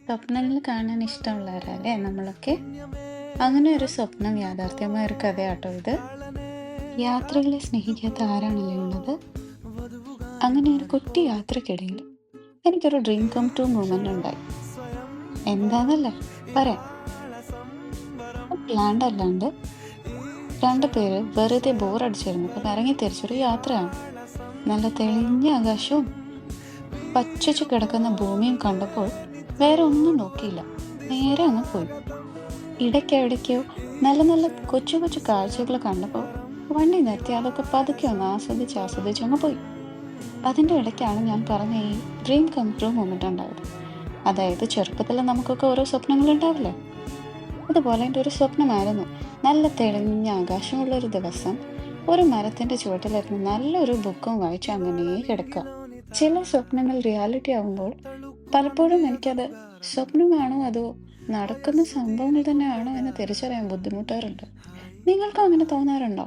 സ്വപ്നങ്ങൾ കാണാൻ ഇഷ്ടമുള്ളവരല്ലേ നമ്മളൊക്കെ? അങ്ങനെ ഒരു സ്വപ്നം യാഥാർത്ഥ്യമായ ഒരു കഥയാട്ടോ ഇത്. യാത്രകളെ സ്നേഹിക്കാത്ത ആരാണല്ലേ ഉള്ളത്? അങ്ങനെ ഒരു കുട്ടി യാത്രക്കിടയിൽ എനിക്കൊരു ഡ്രീം കം ട്രൂ മൂമെന്റ് ഉണ്ടായി. എന്താന്നല്ലേ പറയാം. പ്ലാൻഡ് അല്ലാണ്ട് രണ്ടു പേര് വെറുതെ ബോറടിച്ചിരുന്നപ്പോൾ ഇറങ്ങി തിരിച്ചൊരു യാത്രയാണ്. നല്ല തെളിഞ്ഞ ആകാശവും പച്ചച്ചു കിടക്കുന്ന ഭൂമിയും കണ്ടപ്പോൾ വേറെ ഒന്നും നോക്കിയില്ല, നേരെ അങ്ങ് പോയി. ഇടയ്ക്കെവിടേക്കോ നല്ല നല്ല കൊച്ചു കൊച്ചു കാഴ്ചകൾ കണ്ടപ്പോൾ വണ്ടി നിർത്തി അതൊക്കെ പതുക്കെ ഒന്ന് ആസ്വദിച്ച് ആസ്വദിച്ച് അങ്ങ് പോയി. അതിൻ്റെ ഇടയ്ക്കാണ് ഞാൻ പറഞ്ഞ ഈ ഡ്രീം കം ട്രൂ മൊമെൻ്റ് ഉണ്ടായത്. അതായത് ചെറുപ്പത്തിൽ നമുക്കൊക്കെ ഓരോ സ്വപ്നങ്ങൾ ഉണ്ടാവില്ലേ, അതുപോലെ എൻ്റെ ഒരു സ്വപ്നമായിരുന്നു. നല്ല തെളിഞ്ഞ ആകാശമുള്ളൊരു ദിവസം ഒരു മരത്തിൻ്റെ ചുവട്ടിലിരുന്ന് നല്ലൊരു ബുക്കും വായിച്ച് അങ്ങനെ കിടക്കുക. ചില സ്വപ്നങ്ങൾ റിയാലിറ്റി ആകുമ്പോൾ പലപ്പോഴും എനിക്കത് സ്വപ്നമാണോ അതോ നടക്കുന്ന സംഭവങ്ങൾ തന്നെയാണോ എന്ന് തിരിച്ചറിയാൻ ബുദ്ധിമുട്ടാറുണ്ട്. നിങ്ങൾക്കും അങ്ങനെ തോന്നാറുണ്ടോ?